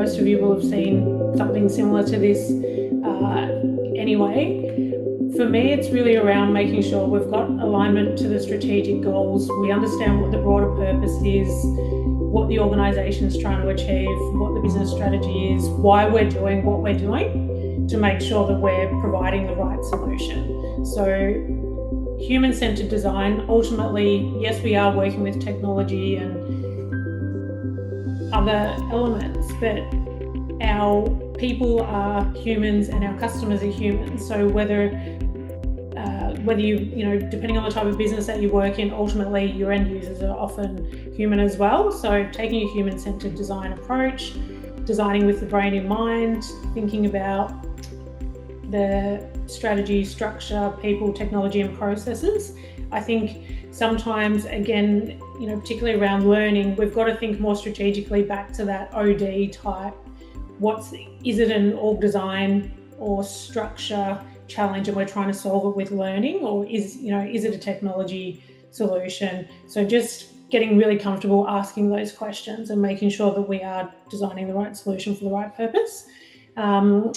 most of you will have seen something similar to this anyway. For me, it's really around making sure we've got alignment to the strategic goals. We understand what the broader purpose is, what the organisation is trying to achieve, what the business strategy is, why we're doing what we're doing, to make sure that we're providing the right solution. So human-centred design, ultimately, yes, we are working with technology and other elements, but our people are humans and our customers are humans. So whether you depending on the type of business that you work in, ultimately your end users are often human as well. So taking a human-centered design approach, designing with the brain in mind, thinking about the strategy, structure, people, technology and processes. I think sometimes, again, particularly around learning, we've got to think more strategically back to that OD type. Is it an org design or structure challenge and we're trying to solve it with learning, or is it a technology solution? So just getting really comfortable asking those questions and making sure that we are designing the right solution for the right purpose.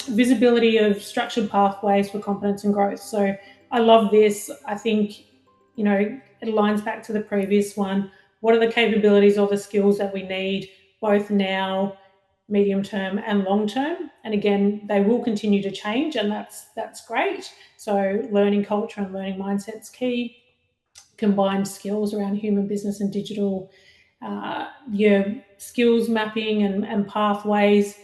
Visibility of structured pathways for competence and growth. So I love this. I think it aligns back to the previous one. What are the capabilities or the skills that we need both now, medium term and long term? And again, they will continue to change, and that's great. So learning culture and learning mindset's key. Combined skills around human, business and digital, your skills mapping and pathways.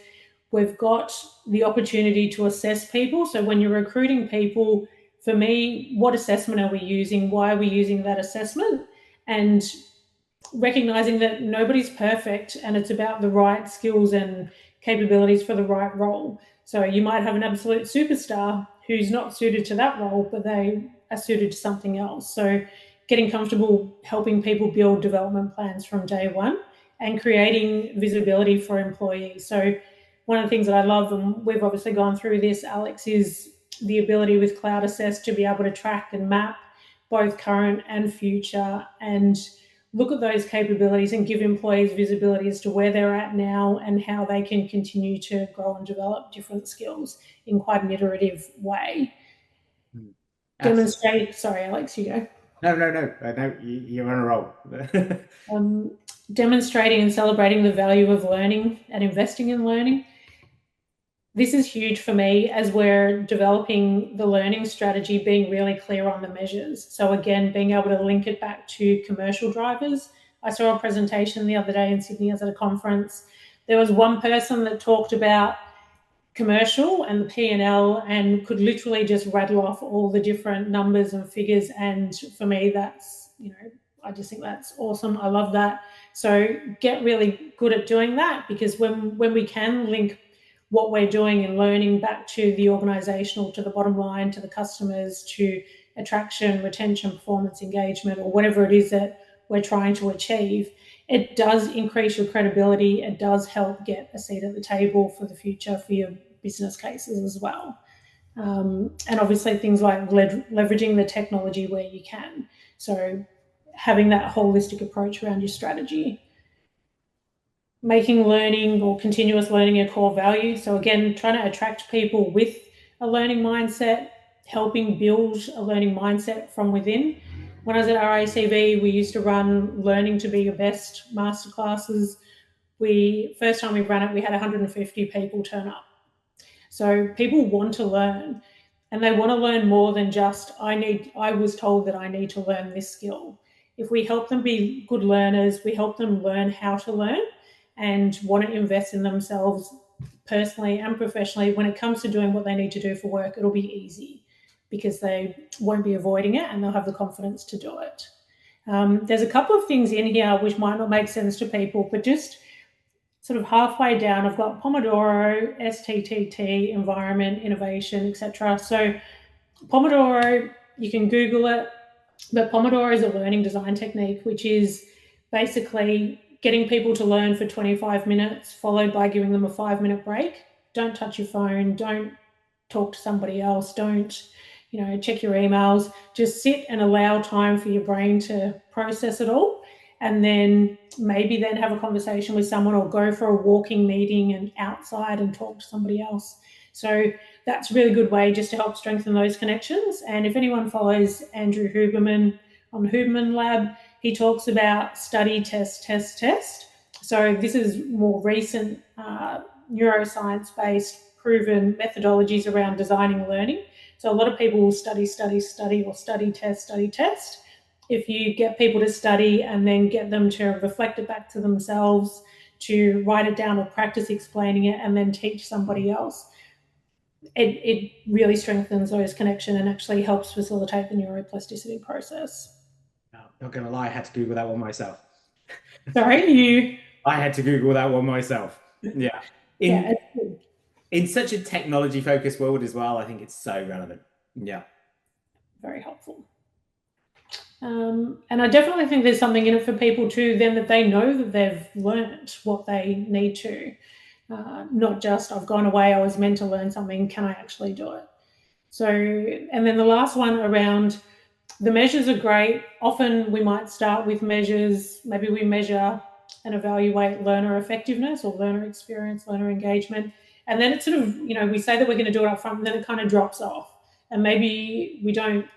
We've got the opportunity to assess people. So when you're recruiting people, for me, what assessment are we using? Why are we using that assessment? And recognizing that nobody's perfect and it's about the right skills and capabilities for the right role. So you might have an absolute superstar who's not suited to that role, but they are suited to something else. So getting comfortable helping people build development plans from day one and creating visibility for employees. So one of the things that I love, and we've obviously gone through this, Alex, is the ability with Cloud Assess to be able to track and map both current and future and look at those capabilities and give employees visibility as to where they're at now and how they can continue to grow and develop different skills in quite an iterative way. Demonstrate. Sorry, Alex, you go. No, you're on a roll. Demonstrating and celebrating the value of learning and investing in learning. This is huge for me as we're developing the learning strategy, being really clear on the measures. So again, being able to link it back to commercial drivers. I saw a presentation the other day in Sydney. I was at a conference. There was one person that talked about commercial and the P&L and could literally just rattle off all the different numbers and figures. And for me, that's, I just think that's awesome. I love that. So get really good at doing that, because when we can link what we're doing and learning back to the organizational, to the bottom line, to the customers, to attraction, retention, performance, engagement, or whatever it is that we're trying to achieve, it does increase your credibility. It does help get a seat at the table for the future for your business cases as well. And obviously things like leveraging the technology where you can. So having that holistic approach around your strategy. Making learning or continuous learning a core value. So again, trying to attract people with a learning mindset, helping build a learning mindset from within. When I was at RACV, we used to run Learning to Be Your Best masterclasses. First time we ran it, we had 150 people turn up. So people want to learn, and they want to learn more than just, I was told that I need to learn this skill. If we help them be good learners, we help them learn how to learn and want to invest in themselves personally and professionally. When it comes to doing what they need to do for work, it'll be easy because they won't be avoiding it and they'll have the confidence to do it. There's a couple of things in here which might not make sense to people, but just sort of halfway down, I've got Pomodoro, STTT, environment, innovation, etc. So Pomodoro, you can Google it, but Pomodoro is a learning design technique, which is basically getting people to learn for 25 minutes, followed by giving them a 5-minute break. Don't touch your phone. Don't talk to somebody else. Don't, check your emails. Just sit and allow time for your brain to process it all. and then maybe then have a conversation with someone or go for a walking meeting and outside and talk to somebody else. So that's a really good way just to help strengthen those connections. And if anyone follows Andrew Huberman on Huberman Lab, he talks about study, test, test, test. So this is more recent neuroscience-based proven methodologies around designing learning. So a lot of people will study, study, study, or study, test, study, test. If you get people to study and then get them to reflect it back to themselves, to write it down or practice explaining it and then teach somebody else, it really strengthens those connections and actually helps facilitate the neuroplasticity process. Not gonna lie, I had to Google that one myself. Sorry, I had to Google that one myself. Yeah. In such a technology-focused world as well, I think it's so relevant. Yeah. Very helpful. And I definitely think there's something in it for people too, then that they know that they've learned what they need to. Not just, I've gone away, I was meant to learn something, can I actually do it? So, and then the last one around the measures are great. Often we might start with measures, maybe we measure and evaluate learner effectiveness or learner experience, learner engagement. And then it's sort of, we say that we're going to do it up front and then it kind of drops off. And maybe we don't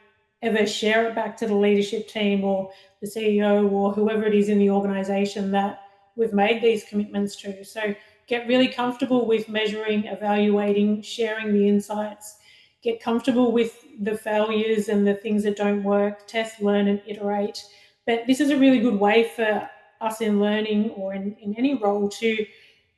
ever share it back to the leadership team or the CEO or whoever it is in the organization that we've made these commitments to. So get really comfortable with measuring, evaluating, sharing the insights, get comfortable with the failures and the things that don't work, test, learn, and iterate. But this is a really good way for us in learning or in any role to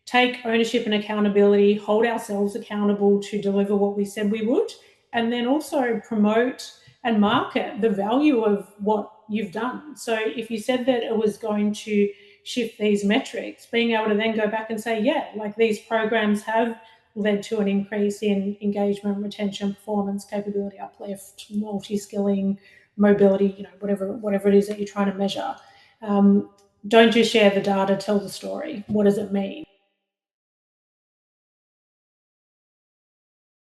take ownership and accountability, hold ourselves accountable to deliver what we said we would, and then also promote and market the value of what you've done. So if you said that it was going to shift these metrics, being able to then go back and say, yeah, like these programs have led to an increase in engagement, retention, performance, capability uplift, multi-skilling, mobility, whatever it is that you're trying to measure. Don't just share the data, tell the story. What does it mean?